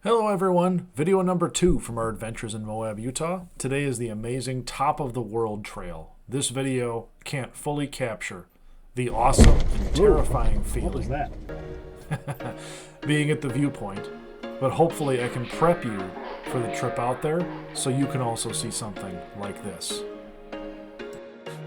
Hello everyone, video number 2 from our adventures in Moab, Utah. Today is the amazing Top of the World Trail. This video can't fully capture the awesome and terrifying feeling. What was that? Being at the viewpoint, but hopefully I can prep you for the trip out there so you can also see something like this.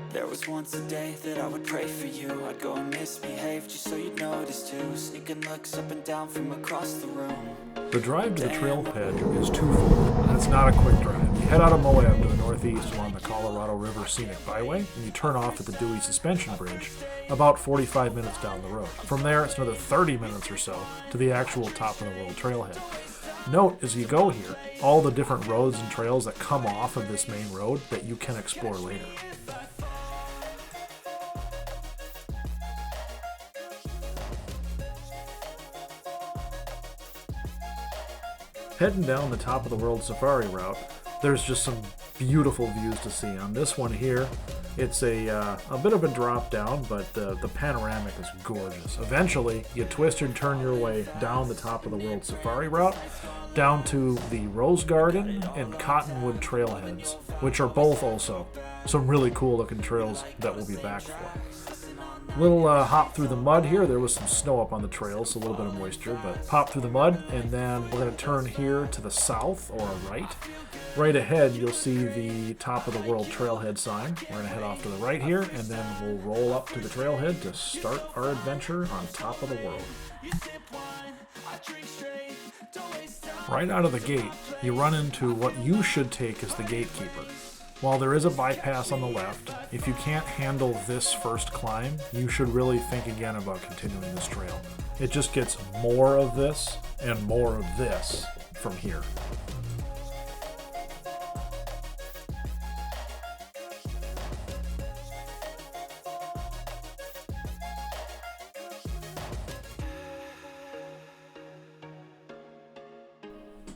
There was once a day that I would pray for you. I'd go and misbehave just so you'd notice too. Sneaking looks up and down from across the room. The drive to the trailhead is twofold, and it's not a quick drive. You head out of Moab to the northeast along the Colorado River Scenic Byway, and you turn off at the Dewey Suspension Bridge about 45 minutes down the road. From there, it's another 30 minutes or so to the actual Top of the World trailhead. Note, as you go here, all the different roads and trails that come off of this main road that you can explore later. Heading down the Top of the World safari route, there's just some beautiful views to see. On this one here, it's a bit of a drop down, but the panoramic is gorgeous. Eventually, you twist and turn your way down the Top of the World safari route, down to the Rose Garden and Cottonwood trailheads, which are both also some really cool looking trails that we'll be back for. Little hop through the mud here. There was some snow up on the trail, so a little bit of moisture, but pop through the mud, and then we're going to turn here to the south, or right. Right ahead, you'll see the Top of the World trailhead sign. We're going to head off to the right here, and then we'll roll up to the trailhead to start our adventure on Top of the World. Right out of the gate, you run into what you should take as the Gatekeeper. While there is a bypass on the left, if you can't handle this first climb, you should really think again about continuing this trail. It just gets more of this and more of this from here.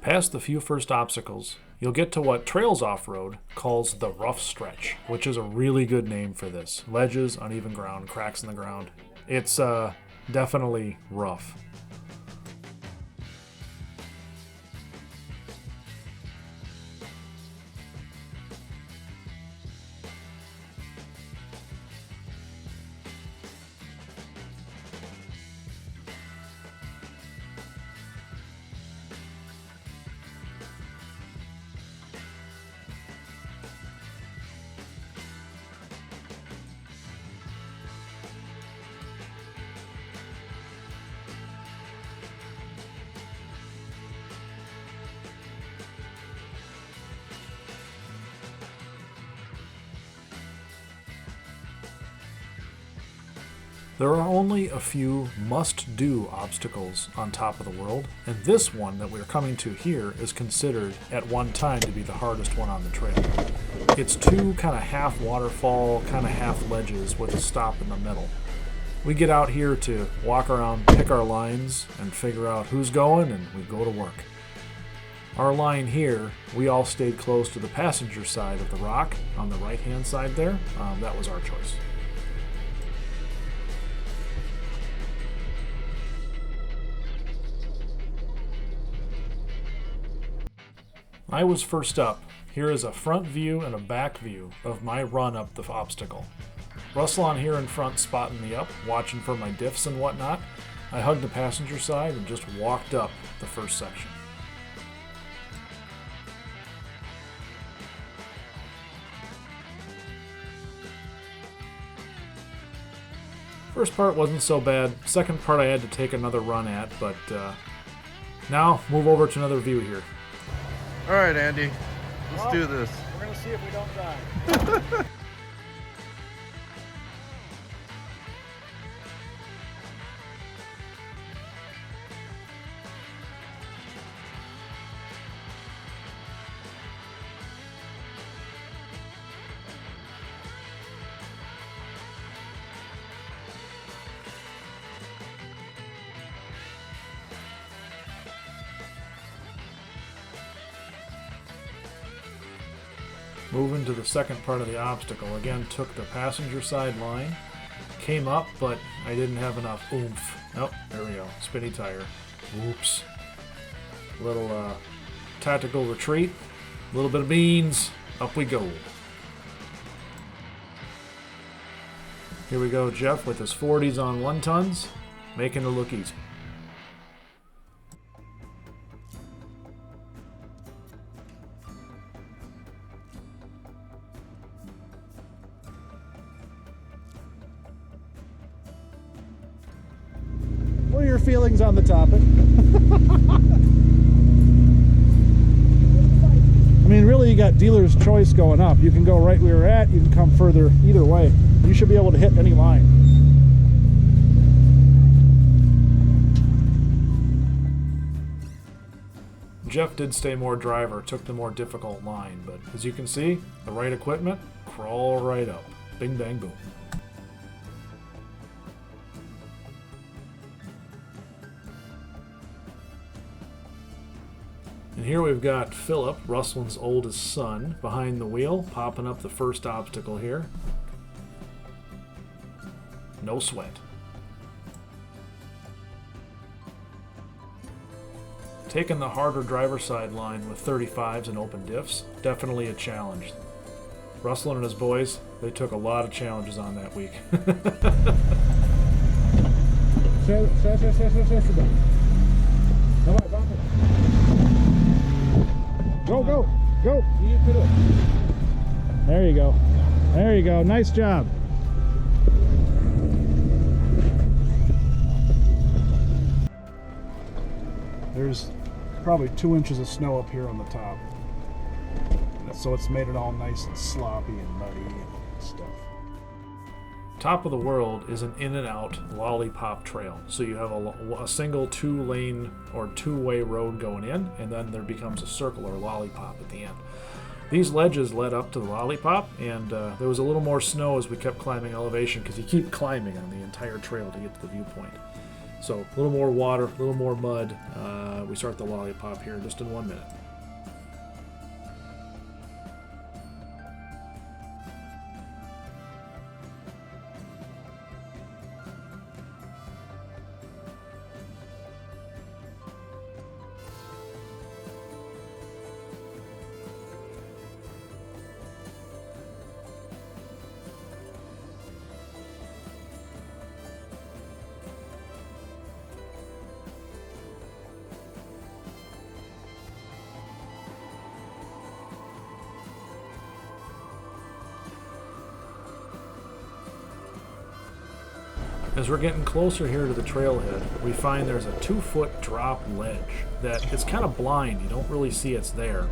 Past the few first obstacles, you'll get to what Trails Off-Road calls the rough stretch, which is a really good name for this. Ledges, uneven ground, cracks in the ground. It's definitely rough. There are only a few must-do obstacles on Top of the World, and this one that we're coming to here is considered at one time to be the hardest one on the trail. It's two kind of half waterfall, kind of half ledges with a stop in the middle. We get out here to walk around, pick our lines, and figure out who's going, and we go to work. Our line here, we all stayed close to the passenger side of the rock on the right-hand side there. That was our choice. I was first up. Here is a front view and a back view of my run up the obstacle. Russell on here in front spotting me up, watching for my diffs and whatnot. I hugged the passenger side and just walked up the first section. First part wasn't so bad. Second part I had to take another run at, but now move over to another view here. All right, Andy, let's do this. We're going to see if we don't die. Moving to the second part of the obstacle, again took the passenger side line, came up, but I didn't have enough oomph. Oh, there we go, spinny tire. Oops. Little tactical retreat. A little bit of beans. Up we go. Here we go, Jeff, with his 40s on 1-tons, making it look easy. What are your feelings on the topic? I mean, really, you got dealer's choice going up. You can go right where you're at, you can come further, either way. You should be able to hit any line. Jeff did stay more driver, took the more difficult line, but as you can see, the right equipment, crawl right up. Bing, bang, boom. And here we've got Philip, Ruslin's oldest son, behind the wheel, popping up the first obstacle here. No sweat. Taking the harder driver side line with 35s and open diffs, definitely a challenge. Ruslin and his boys, they took a lot of challenges on that week. Go, go, go. There you go. There you go. Nice job. There's probably 2 inches of snow up here on the top. So it's made it all nice and sloppy and muddy and stuff. Top of the World is an in and out Lollypop trail. So you have a single 2-lane or 2-way road going in, and then there becomes a circle or lollipop at the end. These ledges led up to the Lollipop, and there was a little more snow as we kept climbing elevation because you keep climbing on the entire trail to get to the viewpoint. So a little more water, a little more mud. We start the Lollipop here just in 1 minute. As we're getting closer here to the trailhead, we find there's a 2-foot drop ledge that is kind of blind. You don't really see it's there.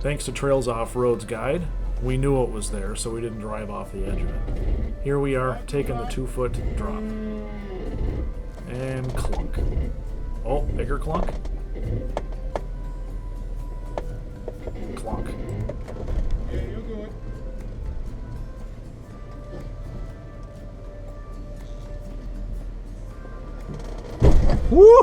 Thanks to Trails Off-Road's guide, we knew it was there, so we didn't drive off the edge of it. Here we are, taking the 2-foot drop. And clunk. Oh, bigger clunk. Clunk. Yeah, you'll do it. Woo!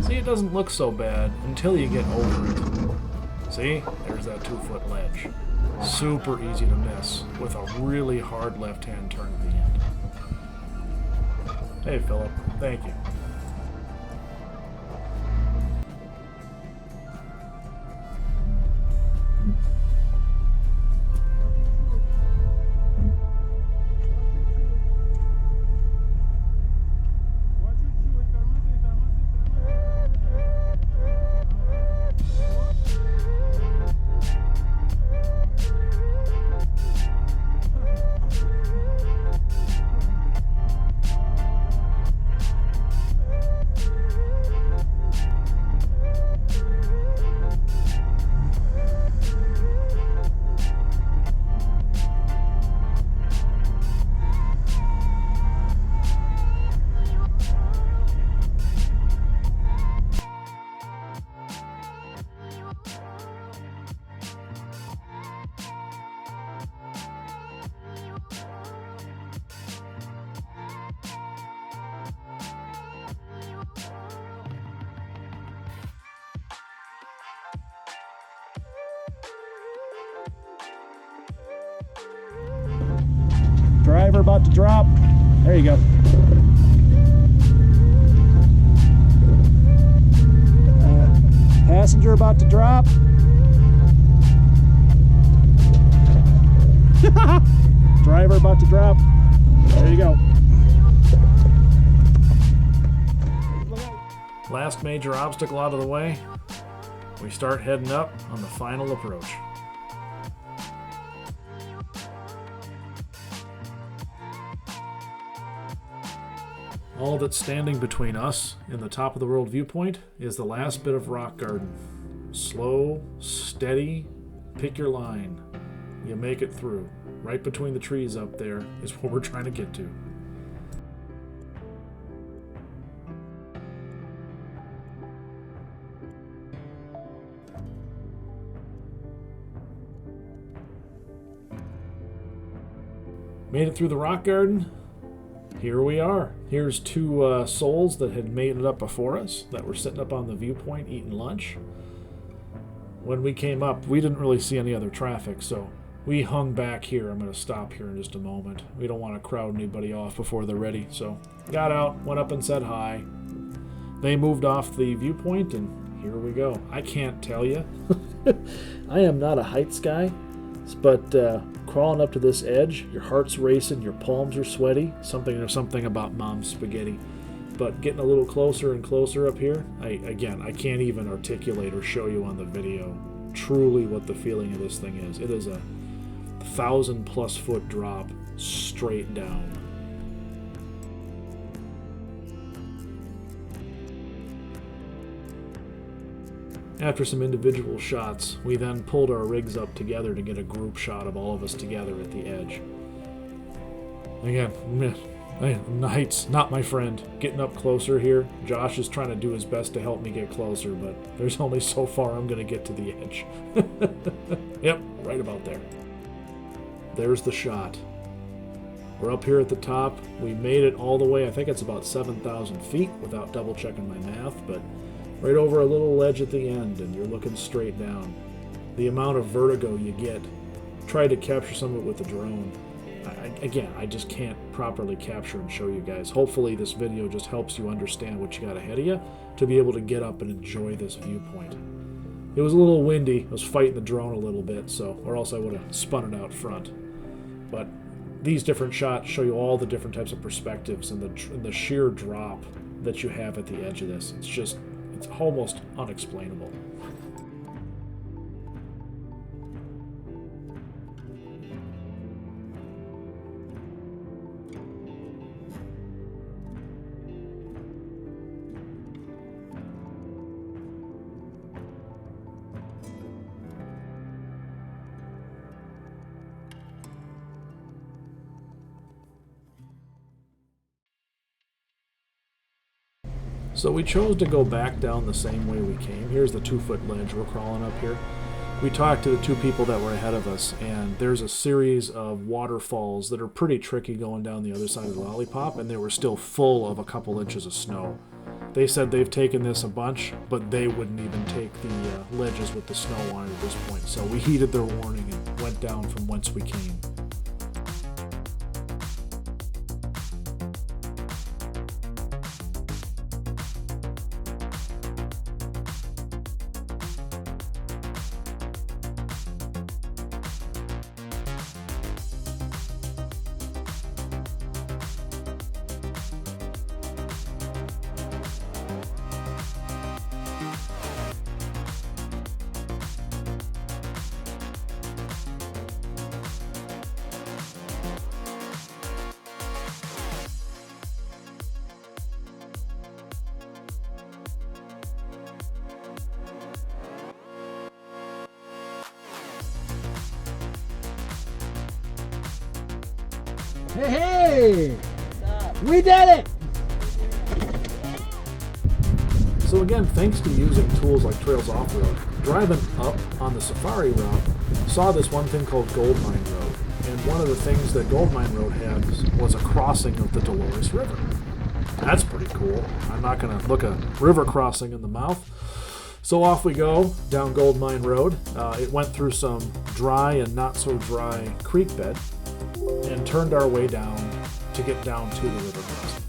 See, it doesn't look so bad until you get over it. See? There's that 2-foot ledge. Super easy to miss with a really hard left-hand turn at the end. Hey, Philip. Thank you. Driver about to drop. There you go. Passenger about to drop. Driver about to drop. There you go. Last major obstacle out of the way, we start heading up on the final approach. All that's standing between us and the top of the world viewpoint is the last bit of rock garden. Slow, steady, pick your line. You make it through. Right between the trees up there is what we're trying to get to. Made it through the rock garden. Here we are. Here's two souls that had made it up before us that were sitting up on the viewpoint eating lunch. When we came up, we didn't really see any other traffic, so we hung back here. I'm going to stop here in just a moment. We don't want to crowd anybody off before they're ready. So got out, went up and said hi. They moved off the viewpoint, and here we go. I can't tell you. I am not a heights guy, but crawling up to this edge, your heart's racing, your palms are sweaty. Something about mom's spaghetti. But getting a little closer and closer up here, I can't even articulate or show you on the video truly what the feeling of this thing is. It is a 1,000+ foot drop straight down. After some individual shots, we then pulled our rigs up together to get a group shot of all of us together at the edge. Again, the heights, not my friend. Getting up closer here, Josh is trying to do his best to help me get closer, but there's only so far I'm going to get to the edge. Yep, right about there. There's the shot. We're up here at the top. We made it all the way, I think it's about 7,000 feet without double checking my math, but right over a little ledge at the end, and you're looking straight down. The amount of vertigo you get. Tried to capture some of it with the drone. I just can't properly capture and show you guys. Hopefully this video just helps you understand what you got ahead of you to be able to get up and enjoy this viewpoint. It was a little windy. I was fighting the drone a little bit, or else I would have spun it out front. But these different shots show you all the different types of perspectives and the sheer drop that you have at the edge of this. It's almost unexplainable. So we chose to go back down the same way we came. Here's the 2-foot ledge we're crawling up here. We talked to the two people that were ahead of us, and there's a series of waterfalls that are pretty tricky going down the other side of the Lollypop, and they were still full of a couple inches of snow. They said they've taken this a bunch, but they wouldn't even take the ledges with the snow on it at this point. So we heeded their warning and went down from whence we came. Hey! We did it! So again, thanks to using tools like Trails Off-Road, driving up on the safari route, saw this one thing called Gold Mine Road. And one of the things that Gold Mine Road had was a crossing of the Delores River. That's pretty cool. I'm not going to look a river crossing in the mouth. So off we go down Gold Mine Road. It went through some dry and not so dry creek bed. and turned our way down to get down to the river crossing.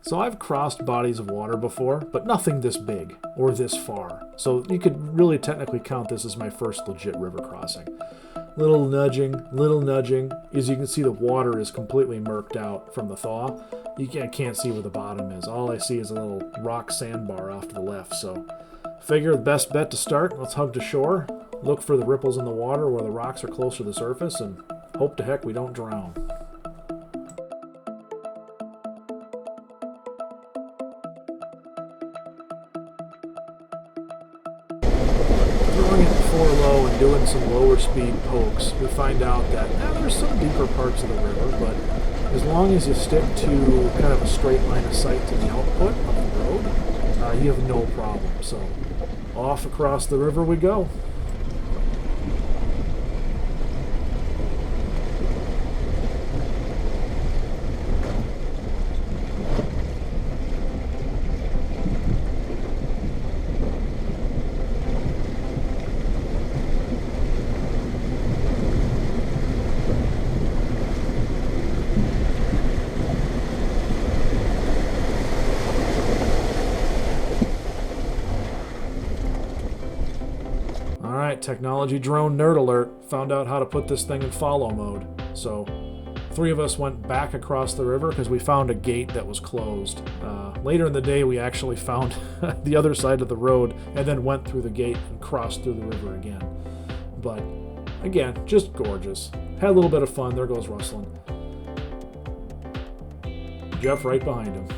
So I've crossed bodies of water before, but nothing this big or this far. So you could really technically count this as my first legit river crossing. Little nudging. As you can see, the water is completely murked out from the thaw. You can't see where the bottom is. All I see is a little rock sandbar off to the left. So figure the best bet to start. Let's hug to shore, look for the ripples in the water where the rocks are close to the surface, and hope to heck we don't drown. Low and doing some lower speed pokes, we find out that there's some deeper parts of the river, but as long as you stick to kind of a straight line of sight to the output of the road, you have no problem. So off across the river we go. Technology drone nerd alert, found out how to put this thing in follow mode. So 3 of us went back across the river because we found a gate that was closed. Later in the day we actually found the other side of the road and then went through the gate and crossed through the river again. But again, just gorgeous. Had a little bit of fun. There goes rustling. Jeff right behind him.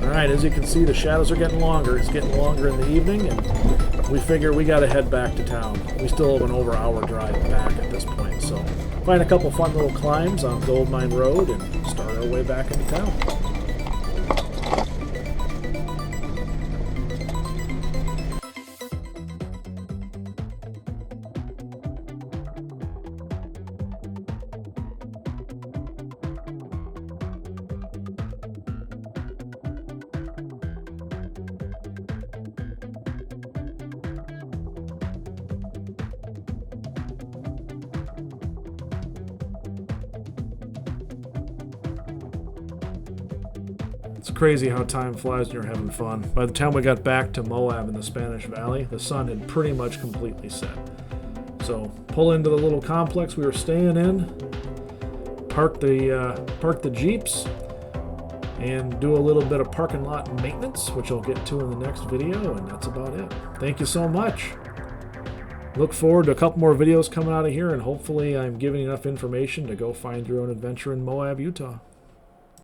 Alright, as you can see, the shadows are getting longer. It's getting longer in the evening, and we figure we gotta head back to town. We still have an over-hour drive back at this point, so find a couple fun little climbs on Gold Mine Road and start our way back into town. It's crazy how time flies when you're having fun. By the time we got back to Moab in the Spanish Valley, the sun had pretty much completely set. So pull into the little complex we were staying in, park the Jeeps, and do a little bit of parking lot maintenance, which I'll get to in the next video, and that's about it. Thank you so much. Look forward to a couple more videos coming out of here, and hopefully I'm giving you enough information to go find your own adventure in Moab, Utah.